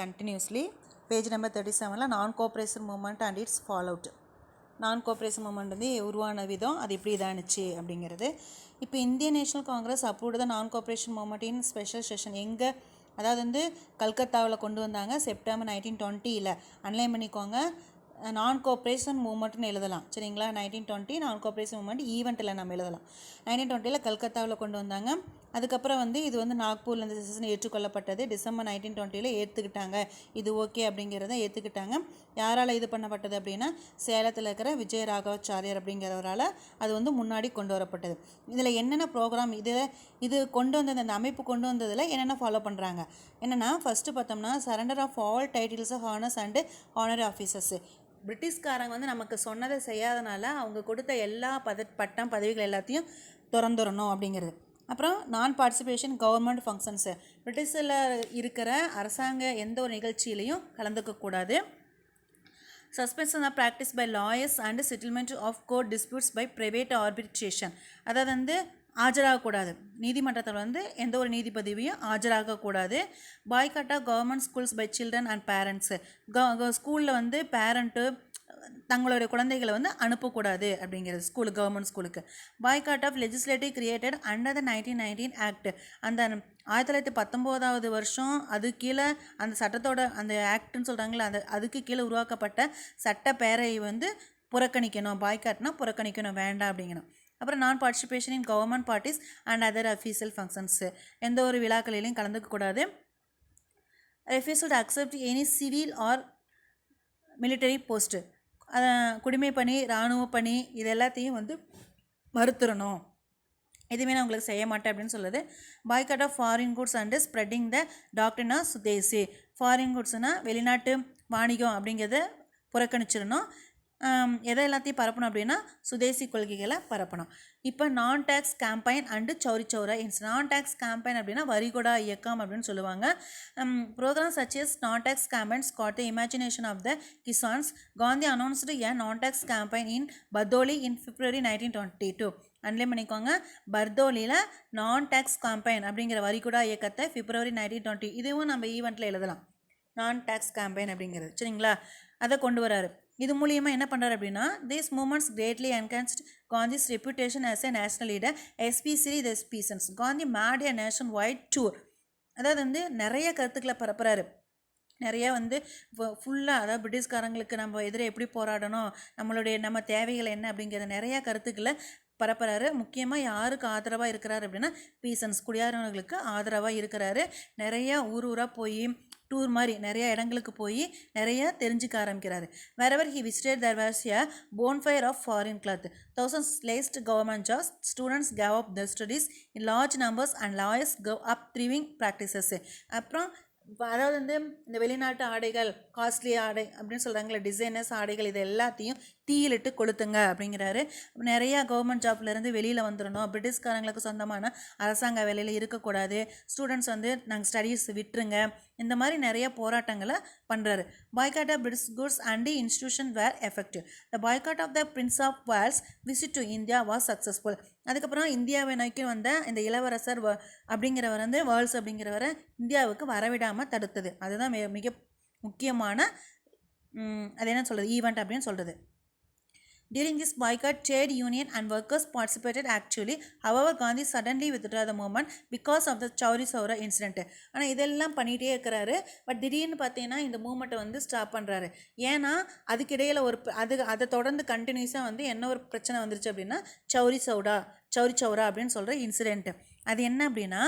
continuously. Page number 37 non-cooperation movement and its fallout. Non cooperation movement வந்து உருவான விதம் அது எப்படி இதானுச்சு அப்படிங்கிறது. இப்போ Indian national Congress approved the non cooperation movement in special session எங்கே, அதாவது வந்து கல்கத்தாவில் கொண்டு வந்தாங்க செப்டம்பர் 1920. அன்லைன் பண்ணிக்கோங்க, நான்-கோஆப்ரேஷன் மூமெண்ட்னு எழுதலாம் சரிங்களா. 1920 நான்-கோஆப்ரேஷன் மூமெண்ட் ஈவெண்ட்டில் நம்ம எழுதலாம். 1920 கல்கத்தாவில் கொண்டு வந்தாங்க. அதுக்கப்புறம் வந்து இது வந்து நாக்பூரில் இந்த செஷன் ஏற்றுக்கொள்ளப்பட்டது. டிசம்பர் 1920 ஏற்றுக்கிட்டாங்க, இது ஓகே அப்படிங்கிறத ஏற்றுக்கிட்டாங்க. யாரால் இது பண்ணப்பட்டது அப்படின்னா சேலத்தில் இருக்கிற விஜய ராகவாச்சாரியார் அப்படிங்கிறவரால் அது வந்து முன்னாடி கொண்டு வரப்பட்டது. இதில் என்னென்ன ப்ரோக்ராம் இது கொண்டு வந்தது, அந்த அமைப்பு கொண்டு வந்ததில் என்னென்ன ஃபாலோ பண்ணுறாங்க என்னென்னா, ஃபஸ்ட்டு பார்த்தோம்னா surrender of all titles of honours and honorary officers. பிரிட்டிஷ்காரங்க வந்து நமக்கு சொன்னதை செய்யாதனால அவங்க கொடுத்த எல்லா பட்டம் பதவிகள் எல்லாத்தையும் திறந்துடணும் அப்படிங்கிறது. அப்புறம் நான் பார்ட்டிசிபேஷன் கவர்மெண்ட் ஃபங்க்ஷன்ஸு, பிரிட்டிஷில் இருக்கிற அரசாங்க எந்த ஒரு நிகழ்ச்சியிலையும் கலந்துக்கக்கூடாது. Suspension of practice by lawyers and settlement of court disputes by private arbitration, அதாவது வந்து ஆஜராகக்கூடாது, நீதிமன்றத்தில் வந்து எந்த ஒரு நீதிபதிவையும் ஆஜராகக்கூடாது. Boycott of government schools by children and parents, ஸ்கூலில் வந்து பேரண்ட்டு தங்களுடைய குழந்தைகளை வந்து அனுப்பக்கூடாது அப்படிங்கிறது கவர்மெண்ட் ஸ்கூலுக்கு. Boycott of legislative created under the 1919 act, அந்த 1919 வருஷம் அது கீழே அந்த சட்டத்தோட அந்த ஆக்ட்னு சொல்கிறாங்களே அதுக்கு கீழே உருவாக்கப்பட்ட சட்ட பேரவை வந்து புறக்கணிக்கணும். பாய்காட்னா புறக்கணிக்கணும், வேண்டாம் அப்படிங்கணும். அப்புறம் நான் participation in government parties and other official functions, எந்த ஒரு விழாக்களிலையும் கலந்துக்கக்கூடாது. Refusal to accept any civil or military post, குடிமை பணி, இராணுவ பணி இது எல்லாத்தையும் வந்து மறுத்துடணும், எதுவுமே நான் உங்களுக்கு செய்ய மாட்டேன் அப்படின்னு சொல்லுது. Boycott of foreign goods and spreading the doctrine of Swadeshi, foreign குட்ஸ்னால் வெளிநாட்டு வாணிகம் அப்படிங்கிறத புறக்கணிச்சிடணும். எதை எல்லாத்தையும் பரப்பணும் அப்படின்னா சுதேசி கொள்கைகளை பரப்பணும். இப்போ நான் டேக்ஸ் கேம்பெயின் அண்டு சௌரி சௌரா நான் டேக்ஸ் கேம்பெயின் அப்படின்னா வரிகொடா இயக்கம் அப்படின்னு சொல்லுவாங்க. Program such as no tax campaigns caught the imagination of the kisans. Gandhi announced a no tax campaign in Bardoli in February 1922. Underline பண்ணிக்கோங்க, பர்தோலியில் நான் டேக்ஸ் கேம்பெயின் அப்படிங்கிற வரிகொடா இயக்கத்தை February 1920, இதுவும் நம்ம ஈவெண்ட்டில் எழுதலாம் நான் டேக்ஸ் கேம்பெயின் அப்படிங்கிறது சரிங்களா. அதை கொண்டு வராரு. இது மூலியமாக என்ன பண்ணுறாரு அப்படின்னா, these movements greatly enhanced Gandhi's reputation as a national leader, especially the peasants. Gandhi made a nationwide tour, அதாவது வந்து நிறைய கருத்துக்களை பரப்புறாரு. நிறையா வந்து ஃபுல்லாக, அதாவது பிரிட்டிஷ்காரங்களுக்கு நம்ம எதிரே எப்படி போராடணும், நம்ம தேவைகள் என்ன அப்படிங்கிற நிறையா கருத்துக்களை பரப்புறாரு. முக்கியமாக யாருக்கு ஆதரவாக இருக்கிறாரு அப்படின்னா பீசன்ஸ், குடியாரவர்களுக்கு ஆதரவாக இருக்கிறாரு. நிறையா ஊராக போய் டூர் மாதிரி நிறைய இடங்களுக்கு போய் நிறைய தெரிஞ்சுக்க ஆரம்பிக்கிறாரு. wherever he visited there was a bonfire of foreign cloth, thousands laced government jobs, students gave up their studies in large numbers and lawyers gave up thriving practices. அப்புறம் அதாவது வந்து இந்த வெளிநாட்டு ஆடைகள், காஸ்ட்லி ஆடை அப்படின்னு சொல்கிறாங்களே, டிசைனர்ஸ் ஆடைகள், இது எல்லாத்தையும் தீயிலிட்டு கொளுத்துங்க அப்படிங்கிறாரு. நிறையா கவர்மெண்ட் ஜாப்லேருந்து வெளியில் வந்துடணும், பிரிட்டிஷ்காரங்களுக்கு சொந்தமான அரசாங்க வேலையில் இருக்கக்கூடாது, ஸ்டூடெண்ட்ஸ் வந்து நாங்கள் ஸ்டடீஸ் விட்டுருங்க, இந்த மாதிரி நிறைய போராட்டங்களை பண்ணுறாரு. Boycott of British goods and institution were effective. The boycott of the Prince of Wales visit to India was successful. அதுக்கப்புறம் இந்தியாவை நோக்கி வந்த இந்த இளவரசர் அப்படிங்கிறவர் வந்து வேர்ல்ஸ் அப்படிங்கிறவரை இந்தியாவுக்கு வரவிடாமல் தடுத்தது. அதுதான் மிக முக்கியமான அது என்ன சொல்கிறது ஈவெண்ட் அப்படின்னு சொல்கிறது. During this boycott, trade union and workers participated actively. However, Gandhi suddenly withdrew the movement because of the Chauri Chaura incident. ஆனால் இதெல்லாம் பண்ணிகிட்டே இருக்கிறாரு. பட் திடீர்னு பார்த்தீங்கன்னா இந்த மூமெண்ட்டை வந்து ஸ்டாப் பண்ணுறாரு. ஏன்னா அதுக்கிடையில் அதை தொடர்ந்து கண்டினியூஸாக வந்து என்ன ஒரு பிரச்சனை வந்துருச்சு அப்படின்னா சௌரி சௌரா அப்படின்னு சொல்கிற இன்சிடென்ட்டு. அது என்ன அப்படின்னா,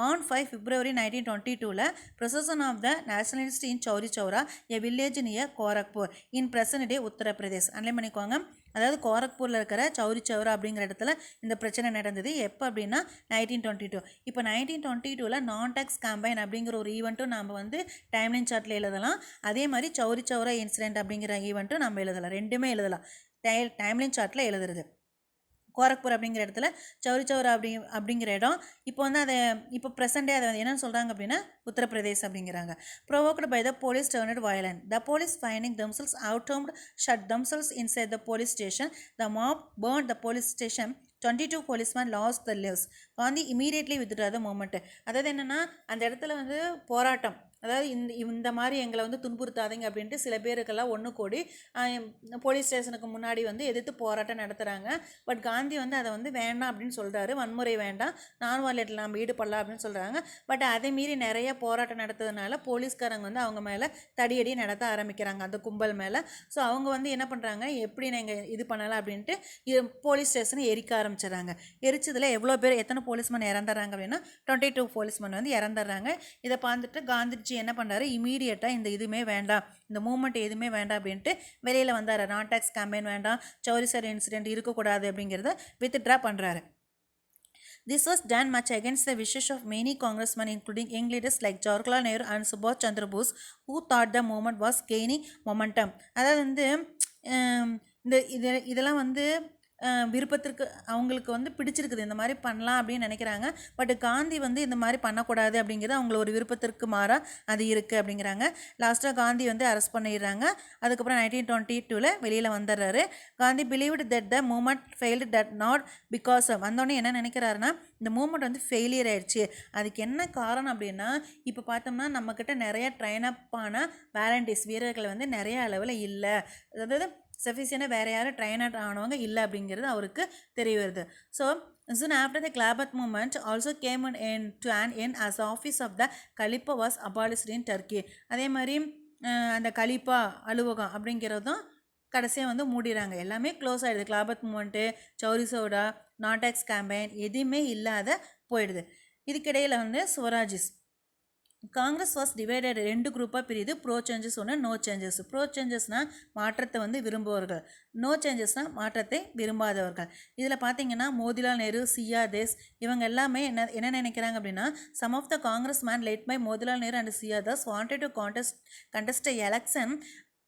on 5 February 1922 procession of the nationalist in Chauri Chaura a village near Gorakhpur in present day Uttar Pradesh. Underline பண்ணிக்கோங்க, அதாவது கோரக்பூரில் இருக்கிற சௌரி சௌரா அப்படிங்கிற இடத்துல இந்த பிரச்சனை நடந்தது. எப்போ அப்படின்னா 1922. இப்போ 1922 நான் டேக்ஸ் கேம்பெயின் அப்படிங்கிற ஒரு ஈவெண்ட்டும் நம்ம வந்து டைம்லைன் சார்ட்டில் எழுதலாம். அதே மாதிரி சௌரி சௌரா இன்சிடென்ட் அப்படிங்கிற ஈவெண்ட்டும் நம்ம எழுதலாம், ரெண்டுமே எழுதலாம் டைம்லைன் சார்ட்டில் எழுதுறது. கோரக்பூர் அப்படிங்கிற இடத்துல சௌரி சௌரா அப்படிங்கிற இடம் இப்போ வந்து அதை இப்போ ப்ரெசென்டே அதை வந்து என்னென்னு சொல்கிறாங்க அப்படின்னா உத்தரப்பிரதேஷ் அப்படிங்கிறாங்க. Provoked by the police turned violent, the police finding themselves outarmed shut themselves inside the police station. The mob burned the police station. 22 policemen lost their lives. Gandhi immediately withdrew the movement. அதாவது என்னென்னா அந்த இடத்துல வந்து போராட்டம் அதாவது இந்த மாதிரி எங்களை வந்து துன்புறுத்தாதீங்க அப்படின்ட்டு சில பேருக்கெல்லாம் ஒன்று கூடி போலீஸ் ஸ்டேஷனுக்கு முன்னாடி வந்து எதிர்த்து போராட்டம் நடத்துகிறாங்க. பட் காந்தி வந்து அதை வந்து வேண்டாம் அப்படின்னு சொல்கிறாரு. வன்முறை வேண்டாம், நான் வயலட்டில் நம்ம ஈடுபடலாம் அப்படின்னு சொல்கிறாங்க. பட் அதை மீறி நிறைய போராட்டம் நடத்துறதுனால போலீஸ்காரங்க வந்து அவங்க மேலே தடியடி நடத்த ஆரம்பிக்கிறாங்க அந்த கும்பல் மேலே. ஸோ அவங்க வந்து என்ன பண்ணுறாங்க, எப்படி நீங்கள் இது பண்ணலாம் அப்படின்ட்டு போலீஸ் ஸ்டேஷனை எரிக்க ஆரம்பிச்சிடறாங்க. எரிச்சதில் எவ்வளோ பேர் எத்தனை போலீஸ்மேன் இறந்துடுறாங்க அப்படின்னா 22 போலீஸ்மேன் வந்து இறந்துடுறாங்க. இதை பார்த்துட்டு காந்திஜி என்ன பண்ணுறாரு, இமீடியட்டாக இந்த இதுவுமே வேண்டாம், இந்த மூமெண்ட் எதுவுமே வேண்டாம் அப்படின்ட்டு வெளியில் வந்தார். நான் டாக்ஸ் கேம்பெயின் வேண்டாம், சௌரிசர் இன்சிடென்ட் இருக்கக்கூடாது அப்படிங்கிறத வித்ட்ரா பண்ணுறாரு. This was done much against the wishes of many congressmen, including young leaders like Jawaharlal Nehru and Subhash Chandra Bose, who thought the movement was gaining momentum. அதாவது வந்து இதெல்லாம் வந்து விருப்பத்திற்கு அவங்களுக்கு வந்து பிடிச்சிருக்குது, இந்த மாதிரி பண்ணலாம் அப்படின்னு நினைக்கிறாங்க. பட் காந்தி வந்து இந்த மாதிரி பண்ணக்கூடாது அப்படிங்கிறது அவங்கள ஒரு விருப்பத்திற்கு மாறாக அது இருக்குது அப்படிங்கிறாங்க. லாஸ்ட்டாக காந்தி வந்து அரெஸ்ட் பண்ணிடுறாங்க. அதுக்கப்புறம் 1922 வெளியில் வந்துடுறாரு. Gandhi believed that the movement failed that not because of வந்தோடனே என்ன நினைக்கிறாருன்னா, இந்த மூமெண்ட் வந்து ஃபெயிலியர் ஆயிடுச்சு. அதுக்கு என்ன காரணம் அப்படின்னா, இப்போ பார்த்தோம்னா நம்மக்கிட்ட நிறைய ட்ரைன் அப் ஆன வாலண்டியர்ஸ் வீரர்கள் வந்து நிறைய அளவில் இல்லை, அதாவது சஃபிஷியண்டாக வேறு யாரும் ட்ரைன் அவுட் ஆனவங்க இல்லை அப்படிங்கிறது அவருக்கு தெரிய வருது. So soon after the Khilafat movement also came to an end as the office of the Khalifa was abolished in Turkey. அதே மாதிரி அந்த கலிப்பா அலுவலகம் அப்படிங்கிறதும் கடைசியாக வந்து மூடிடுறாங்க. எல்லாமே க்ளோஸ் ஆகிடுது. கிலாபத் மூமெண்ட்டு, சௌரி சௌடா, நாடாக்ஸ் கேம்பெயின் எதுவுமே இல்லாத போயிடுது. இதுக்கிடையில் வந்து ஸ்வராஜிஸ் காங்கிரஸ் வாஸ் டிவைடட் 2 குரூப்பாக பிரியுது. ப்ரோ சேஞ்சஸ் ஒன்று, நோ சேஞ்சஸ். ப்ரோ சேஞ்சஸ்னால் மாற்றத்தை வந்து விரும்புபவர்கள், நோ சேஞ்சஸ்னால் மாற்றத்தை விரும்பாதவர்கள். இதில் பார்த்தீங்கன்னா மோதிலால் நேரு, சியா தாஸ் இவங்க எல்லாமே என்ன நினைக்கிறாங்க அப்படின்னா, some of the Congress man led by Motilal Nehru and C R Das wanted to contest election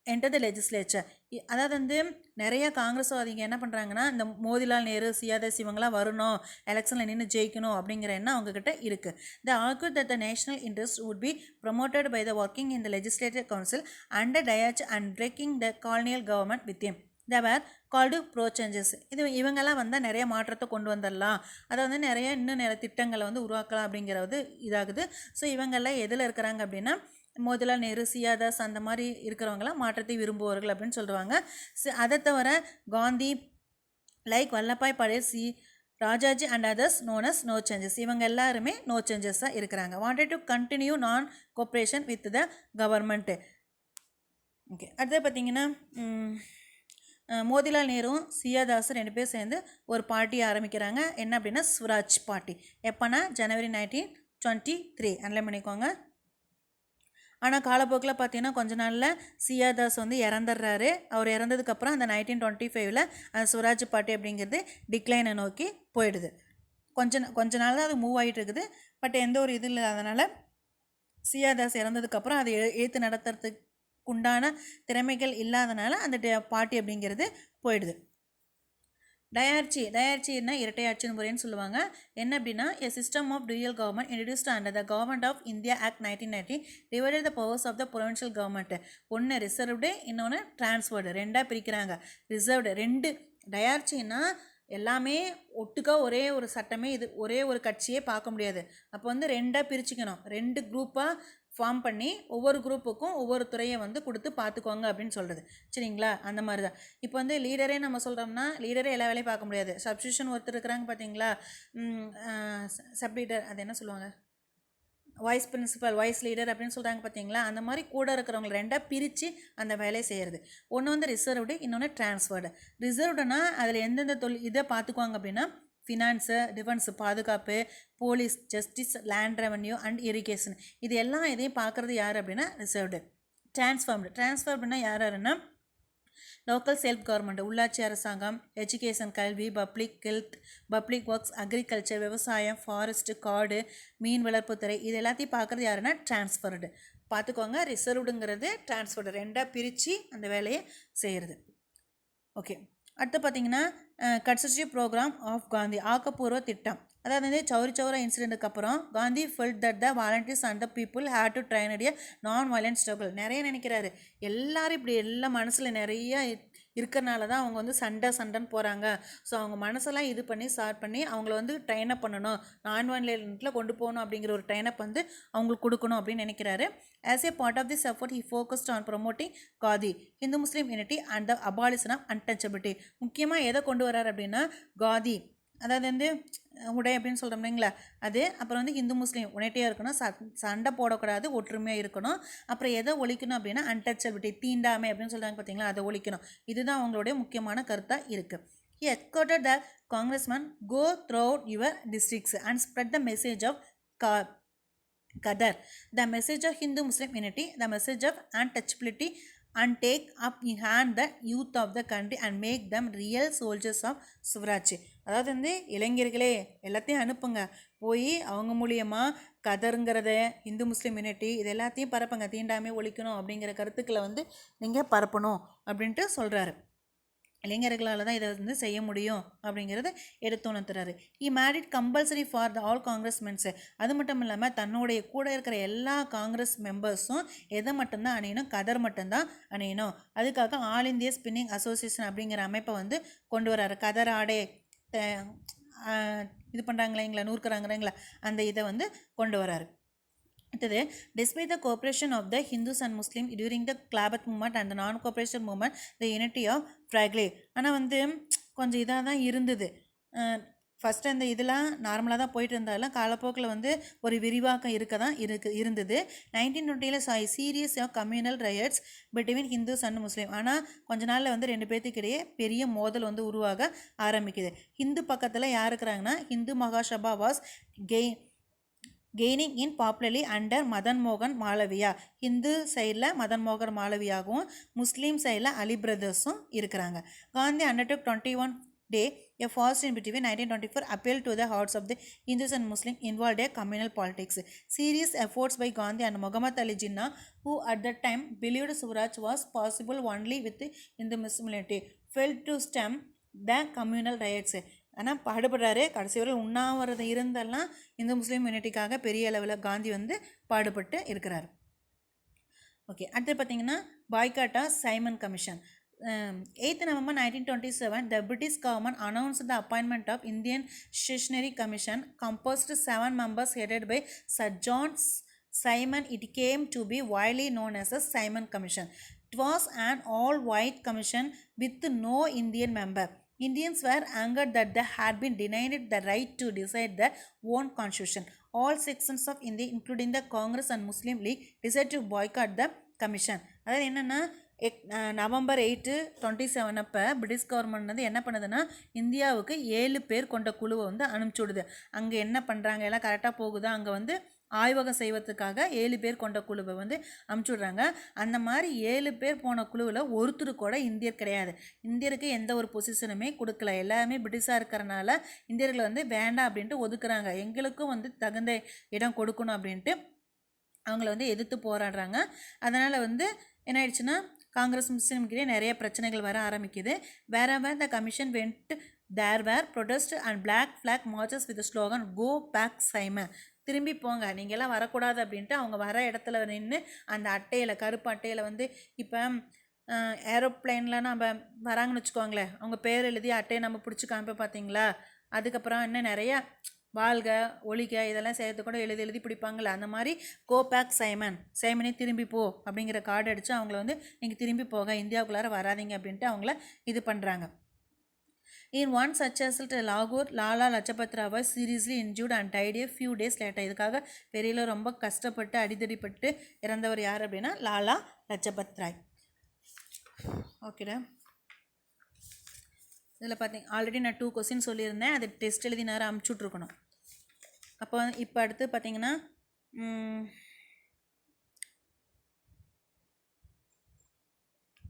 enter the legislature. அதாவது வந்து நிறைய காங்கிரஸ்வாதிங்க என்ன பண்ணுறாங்கன்னா, இந்த மோதிலால் நேரு, சியாதாஸ் இவங்களாம் வரணும், எலெக்ஷனில் நின்று ஜெயிக்கணும் அப்படிங்கிற எண்ணம் அவங்கக்கிட்ட இருக்குது. They argue that the national interest would be promoted by the working in the legislative council under dyarchy and breaking the colonial government with him. They were called pro changers. இவங்கெல்லாம் வந்தால் நிறைய மாற்றத்தை கொண்டு வந்துடலாம், அதை வந்து இன்னும் நிறைய திட்டங்களை வந்து உருவாக்கலாம் அப்படிங்கிறது இதாகுது. ஸோ இவங்கெல்லாம் எதில் இருக்கிறாங்க அப்படின்னா, மோதிலால் நேரு, சியாதாஸ் அந்த மாதிரி இருக்கிறவங்களாம் மாற்றத்தை விரும்புவார்கள் அப்படின்னு சொல்லுவாங்க. அதை தவிர Gandhi, like Vallabhbhai Patel, Rajaji and others known as no changes. இவங்க எல்லாருமே நோ சேஞ்சஸாக இருக்கிறாங்க. Wanted to continue non cooperation with the government. Okay, அடுத்தது பார்த்திங்கன்னா மோதிலால் நேரும் சியாதாஸும் 2 பேர் சேர்ந்து ஒரு பார்ட்டி ஆரம்பிக்கிறாங்க. என்ன அப்படின்னா ஸ்வராஜ் பார்ட்டி. எப்போனா ஜனவரி 1923 அனலைன் பண்ணிக்கோங்க. ஆனால் காலப்போக்கில் பார்த்தீங்கன்னா கொஞ்ச நாளில் சியாதாஸ் வந்து இறந்துடுறாரு. அவர் இறந்ததுக்கப்புறம் அந்த 1925 அந்த ஸ்வராஜ் பார்ட்டி அப்படிங்கிறது டிக்ளைனை நோக்கி போயிடுது. கொஞ்ச நாள் தான் அது மூவ் ஆகிட்டு இருக்குது. பட் எந்த ஒரு இது இல்லாதனால சியாதாஸ் இறந்ததுக்கப்புறம் அதை ஏற்று நடத்துறதுக்கு உண்டான திறமைகள் இல்லாதனால அந்த பார்ட்டி அப்படிங்கிறது போயிடுது. டயார்ச்சின்னா இரட்டையாட்சின்னு முறைன்னு சொல்லுவாங்க. என்ன அப்படின்னா, a system of dual government introduced under the Government of India Act 1990 divided the powers of the provincial government. ஒன்று ரிசர்வ்டு, இன்னொன்று டிரான்ஸ்ஃபர்டு. 2 பிரிக்கிறாங்க. ரிசர்வ்டு 2. டயார்ச்சின்னா எல்லாமே ஒட்டுக்கா ஒரே ஒரு சட்டமே, இது ஒரே ஒரு கட்சியே பார்க்க முடியாது. அப்போ வந்து 2 பிரிச்சுக்கணும். 2 குரூப்பாக ஃபார்ம் பண்ணி ஒவ்வொரு குரூப்புக்கும் ஒவ்வொரு துறையை வந்து கொடுத்து பார்த்துக்கோங்க அப்படின்னு சொல்கிறது. சரிங்களா? அந்த மாதிரி தான். இப்போ வந்து லீடரே நம்ம சொல்கிறோம்னா, லீடரே எல்லா வேலையும் பார்க்க முடியாது. சப்ஸ்டியூஷன் ஒருத்தர் இருக்கிறாங்க பார்த்தீங்களா, சப் லீடர், அது என்ன சொல்லுவாங்க, வைஸ் பிரின்சிபல், வைஸ் லீடர் அப்படின்னு சொல்கிறாங்க பார்த்தீங்களா, அந்த மாதிரி கூட இருக்கிறவங்க 2 பிரித்து அந்த வேலையை செய்கிறது. ஒன்று வந்து ரிசர்வ்டு, இன்னொன்று டிரான்ஸ்ஃபர்டு. ரிசர்வ்டுனா அதில் எந்தெந்த இதை பார்த்துக்குவாங்க அப்படின்னா, ஃபினான்ஸு, டிஃபென்ஸு, பாதுகாப்பு, police, justice, land revenue and irrigation, இது எல்லாம் இதையும் பார்க்குறது யார் அப்படின்னா ரிசர்வ்டு. டிரான்ஸ்ஃபர்டுனா யாருன்னா லோக்கல் செல்ஃப் கவர்மெண்ட், உள்ளாட்சி அரசாங்கம், எஜுகேஷன், கல்வி, public health, public works, agriculture, விவசாயம், ஃபாரஸ்ட்டு, காடு, மீன் வளர்ப்புத்துறை, இது எல்லாத்தையும் பார்க்குறது யாருன்னா டிரான்ஸ்ஃபர்டு. பார்த்துக்கோங்க, ரிசர்வ்டுங்கிறது டிரான்ஸ்ஃபர்டு 2 பிரித்து அந்த வேலையை செய்கிறது. ஓகே, அடுத்து பார்த்தீங்கன்னா கன்ஸ்ட்ரக்டிவ் ப்ரோக்ராம் ஆஃப் காந்தி, ஆக்கப்பூர்வ திட்டம். அதாவது வந்து சௌரி சௌரா இன்சிடென்ட்டுக்கு அப்புறம் Gandhi felt that the volunteers and the people had to train அடிய நான் வயலண்ட் ஸ்ட்ரகிள். நிறைய நினைக்கிறாரு, எல்லாரும் இப்படி எல்லாம் மனசில் நிறைய இருக்கிறனால தான் அவங்க வந்து சண்டைன்னு போகிறாங்க. ஸோ அவங்க மனசெல்லாம் இது பண்ணி ஸ்டார்ட் பண்ணி அவங்கள வந்து ட்ரெயின் அப் பண்ணணும், நான் வயலண்ட்டில் கொண்டு போகணும் அப்படிங்கிற ஒரு ட்ரெயின் அப் வந்து அவங்களுக்கு கொடுக்கணும் அப்படின்னு நினைக்கிறாரு. As a part of this effort he focused on promoting khadi, Hindu Muslim unity and the abolition of untouchability. முக்கியமாக எதை கொண்டு வராரு அப்படின்னா காதி, அதாவது வந்து உடை அப்படின்னு சொல்கிறோம் இல்லைங்களா அது. அப்புறம் வந்து ஹிந்து முஸ்லீம் யுனைட்டியாக இருக்கணும், சண்டை போடக்கூடாது, ஒற்றுமையாக இருக்கணும். அப்புறம் எதை ஒழிக்கணும் அப்படின்னா அன்டச்சபிலிட்டி, தீண்டாமை அப்படின்னு சொல்கிறாங்க பார்த்தீங்களா, அதை ஒழிக்கணும். இதுதான் அவங்களுடைய முக்கியமான கருத்தாக இருக்குது. He exhorted the congressman go throughout your districts and spread the message of Qadar, the message of Hindu-Muslim unity, the message of untouchability, and take up in hand the youth of the country and make them real soldiers of Swaraj. அதாவது வந்து இளைஞர்களே எல்லாத்தையும் அனுப்புங்க, போய் அவங்க மூலியமாக கதருங்கிறத, இந்து முஸ்லீம் unity இது எல்லாத்தையும் பரப்புங்க, தீண்டாமை ஒழிக்கணும் அப்படிங்கிற கருத்துக்களை வந்து நீங்கள் பரப்பணும் அப்படின்ட்டு சொல்கிறாரு. இளைஞர்களால் தான் இதை வந்து செய்ய முடியும் அப்படிங்கிறத எடுத்துணர்த்துறாரு. He made it compulsory for the all Congressmens. அது மட்டும் இல்லாமல் தன்னுடைய கூட இருக்கிற எல்லா காங்கிரஸ் மெம்பர்ஸும் எதை மட்டும்தான் அணியணும், கதர் மட்டும்தான் அணியணும். அதுக்காக ஆல் இந்தியா ஸ்பின்னிங் அசோசியேஷன் அப்படிங்கிற அமைப்பை வந்து கொண்டு வராரு. கதர் ஆடை இது பண்ணுறாங்களேங்களா, நூற்கிறாங்கிறீங்களா, அந்த இதை வந்து கொண்டு வராரு. அடுத்தது, despite the cooperation of the Hindus and Muslims during the Khilafat movement and the non-cooperation movement, the unity of fragile. ஆனால் வந்து கொஞ்சம் இதாக தான் இருந்தது. ஃபஸ்ட்டு அந்த இதெல்லாம் நார்மலாக தான் போயிட்டு இருந்தாலும் காலப்போக்கில் வந்து ஒரு விரிவாக்கம் இருந்தது. 1920 series of communal riots between Hindus and Muslim. ஆனால் கொஞ்ச நாளில் வந்து ரெண்டு பேர்த்துக்கிடையே பெரிய மோதல் வந்து உருவாக ஆரம்பிக்குது. ஹிந்து பக்கத்தில் யார் இருக்கிறாங்கன்னா, Hindu Mahasabha was gaining in popularly under Madan மோகன் மாளவியா. ஹிந்து சைடில் மதன் மோகன் மாளவியாகவும் முஸ்லீம் சைடில் அலி பிரதர்ஸும் இருக்கிறாங்க. Gandhi அண்டர்டுக் 21 day a fast in between 1924 appeal to the hearts of the Hindus and Muslims involved in communal politics. Serious efforts by Gandhi and Muhammad Ali Jinnah, who at that time believed Swaraj was possible only with the Hindu Muslim unity, failed to stem the communal riots. ஆனால் பாடுபடுறாரு. கடைசி வரை உண்ணாவிரதம் இருந்தெல்லாம் இந்து முஸ்லீம் யூனிட்டிக்காக பெரிய அளவில் காந்தி வந்து பாடுபட்டு இருக்கிறார். ஓகே, அடுத்து பார்த்தீங்கன்னா பாய்காட்டா Simon commission. 8th November 1927, the British government announced the appointment of Indian Stationery Commission, composed 7 members headed by Sir John Simon. It came to be widely known as the Simon Commission. It was an all-white commission with no Indian member. Indians were angered that they had been denied the right to decide their own constitution. All sections of India, including the Congress and Muslim League, decided to boycott the commission. அதாவது என்னென்னா, November 8, 27 அப்போ British government வந்து என்ன பண்ணுதுன்னா, இந்தியாவுக்கு 7 பேர் கொண்ட குழுவை வந்து அனுப்பிச்சி விடுது. அங்கே என்ன பண்ணுறாங்க, எல்லாம் கரெக்டாக போகுதா, அங்கே வந்து ஆய்வகம் செய்வதற்காக 7 பேர் கொண்ட குழுவை வந்து அனுப்பிச்சி விட்றாங்க. அந்த மாதிரி 7 பேர் போன குழுவில் ஒருத்தர் கூட இந்தியர் கிடையாது. இந்தியருக்கு எந்த ஒரு பொசிஷனுமே கொடுக்கல. எல்லாமே பிரிட்டிஷாக இருக்கிறனால இந்தியர்களை வந்து வேண்டாம் அப்படின்ட்டு ஒதுக்குறாங்க. எங்களுக்கும் வந்து தகுந்த இடம் கொடுக்கணும் அப்படின்ட்டு அவங்கள வந்து எதிர்த்து போராடுறாங்க. அதனால் வந்து என்ன ஆயிடுச்சுன்னா, காங்கிரஸ் முஸ்லீம்கிட்டே நிறைய பிரச்சனைகள் வர ஆரம்பிக்குது. wherever the commission went, there were protests and black flag marches with the slogan go back Simon, திரும்பி போங்க, நீங்கள்லாம் வரக்கூடாது அப்படின்ட்டு அவங்க வர இடத்துல நின்று அந்த அட்டையில், கருப்பு அட்டையில் வந்து இப்போ ஏரோப்ளைனில் நம்ம வராங்கன்னு வச்சுக்கோங்களேன், அவங்க பேர் எழுதி அட்டையை நம்ம பிடிச்சி காமிப்போம் பார்த்தீங்களா. அதுக்கப்புறம் இன்னும் நிறையா வாழ்க ஒழிக இதெல்லாம் சேர்த்து கூட எழுதி பிடிப்பாங்களே, அந்த மாதிரி கோ பேக் சைமனே திரும்பி போ அப்படிங்கிற கார்டு அடித்து அவங்கள வந்து நீங்கள் திரும்பி போக, இந்தியாவுக்குள்ளார வராதிங்க அப்படின்ட்டு அவங்கள இது பண்ணுறாங்க. In one such assault, Lahore, Lala Lajpat Rai was seriously injured and died a few days later. இதுக்காக பெரியல ரொம்ப கஷ்டப்பட்டு அடிதடிப்பட்டு இறந்தவர் யார் அப்படின்னா லாலா லஜபத் ராய். ஓகேடா, இதில் பார்த்தீங்க ஆல்ரெடி நான் 2 கொஸ்டின் சொல்லியிருந்தேன், அது டெஸ்ட் எழுதி நேரம் அமுச்சுட்ருக்கணும். அப்போ இப்போ அடுத்து பார்த்தீங்கன்னா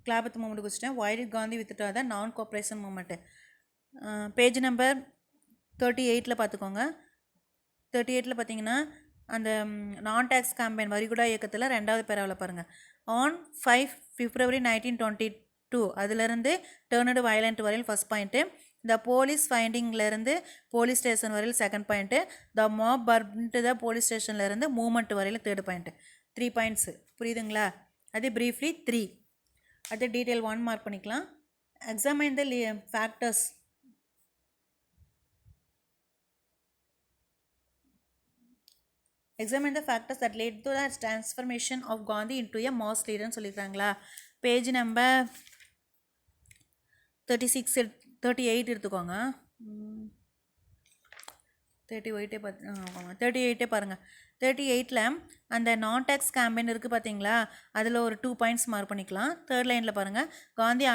கிளாபத் மூமெண்ட் வச்சுட்டேன். why did Gandhi withdraw the non-cooperation movement? Page number 38 பார்த்துக்கோங்க. 38 பார்த்தீங்கன்னா அந்த நான் டேக்ஸ் கேம்பெயின் வரிகுடா இயக்கத்தில் 2வது பேராவில் பாருங்கள். ஆன் 5 February 1922 அதிலிருந்து டேர்னடு வயலண்ட் வரையில் ஃபஸ்ட் பாயிண்ட்டு, த போலீஸ் ஃபைண்டிங்லேருந்து போலீஸ் ஸ்டேஷன் வரையில் second point, the mob burnt the police ஸ்டேஷன்லேருந்து மூமெண்ட் வரையில் 3rd பாயிண்ட்டு. 3 பாயிண்ட்ஸு புரியுதுங்களா? அது ப்ரீஃப்லி 3. அது டீட்டெயில் 1 மார்க் பண்ணிக்கலாம். examine the factors. Examine the factors that led to the transformation of Gandhi into a mass leader ன்னு சொல்லியிருக்காங்களா. Page number 36 38 எடுத்துக்கோங்க. 38 பாருங்கள். 38ல் அந்த நான் டேக்ஸ் கேம்பெயின் இருக்குது பார்த்தீங்களா, அதில் ஒரு 2 பாயிண்ட்ஸ் மார்க் பண்ணிக்கலாம். தேர்ட் லைனில் பாருங்கள், Gandhi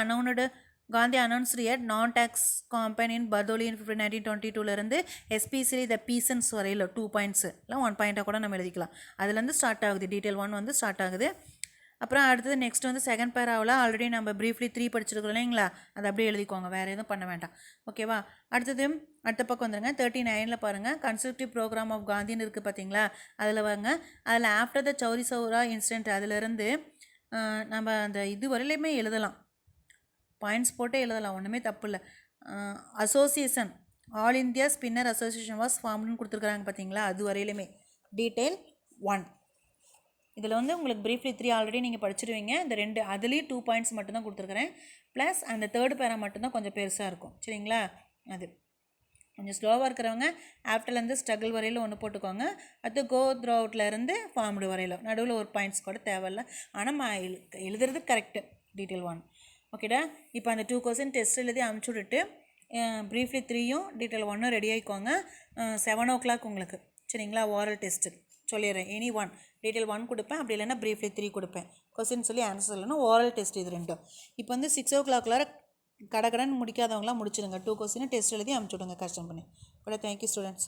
announced a no tax campaign in Bardoli in 1922 especially the peasants வரையில் 2 பாயிண்ட்ஸ் இல்லை 1 பாயிண்ட்டாக கூட நம்ம எழுதிக்கலாம். அதுலேருந்து ஸ்டார்ட் ஆகுது, டீட்டெயில் 1 வந்து ஸ்டார்ட் ஆகுது. அப்புறம் அடுத்தது நெக்ஸ்ட் வந்து செகண்ட் பேராவில் ஆல்ரெடி நம்ம ப்ரீஃப்லி 3 படிச்சிருக்கோம் இல்லைங்களா, அதை அப்படியே எழுதிக்கோங்க, வேறு எதுவும் பண்ண வேண்டாம். ஓகேவா. அடுத்த பக்கம் வந்துடுங்க. 39ல் பாருங்கள், கன்ஸ்ட்ரக்டிவ் ப்ரோக்ராம் ஆஃப் காந்தின்னு இருக்குது பார்த்தீங்களா, அதில் வாங்க. அதில் after the Chauri Chaura incident அதிலிருந்து நம்ம அந்த இது வரையிலுமே எழுதலாம், பாயிண்ட்ஸ் போட்டே எழுதலாம், ஒன்றுமே தப்பு இல்லை. Association all India spinner association was ஃபார்ம்னு கொடுத்துருக்குறாங்க பார்த்தீங்களா, அது வரையிலுமே டீட்டெயில் 1. இதில் வந்து உங்களுக்கு ப்ரீஃப்லி 3 ஆல்ரெடி நீங்கள் படிச்சிருவீங்க. இந்த 2 அதுலேயும் 2 பாயிண்ட்ஸ் மட்டும்தான் கொடுத்துருக்குறேன். ப்ளஸ் அந்த தேர்ட் பேரா மட்டும்தான் கொஞ்சம் பெருசாக இருக்கும். சரிங்களா. அது கொஞ்சம் ஸ்லோவாக இருக்கிறவங்க ஆஃப்டர்லேருந்து ஸ்ட்ரகிள் வரையில் ஒன்று போட்டுக்கோங்க. அடுத்து கோ த்ரூ அவுட்லேருந்து ஃபார்ம்டு வரையில் நடுவில் ஒரு பாயிண்ட்ஸ் கூட தேவையில்லை. ஆனால் எழுதுறது கரெக்டு, டீட்டெயில் 1. ஓகேடா. இப்போ அந்த 2 கொஸ்டின் டெஸ்ட் எழுதி அனுப்பிச்சி விட்டுட்டு ப்ரீஃப்லி 3யும் டீட்டெயில் 1ம் ரெடி ஆகிக்கோங்க. 7 o'clock உங்களுக்கு. சரிங்களா. ஓரல் டெஸ்ட்டு சொல்லிடுறேன். எனி 1 டீட்டெயில் 1 கொடுப்பேன், அப்படி இல்லைன்னா ப்ரீஃப்லி 3 கொடுப்பேன். கொஸ்டின் சொல்லி ஆன்சர் சொல்லணும். ஓரல் டெஸ்ட் இது 2. இப்போ வந்து 6 o'clock கடகடன்னு முடிக்காதவங்களாம் முடிச்சிடுங்க. 2 கொஸ்டின் டெஸ்ட் எழுதி அனுப்பிச்சி விடுங்க கஷ்டம் பண்ணி. கூட தேங்க்யூ ஸ்டூடெண்ட்ஸ்.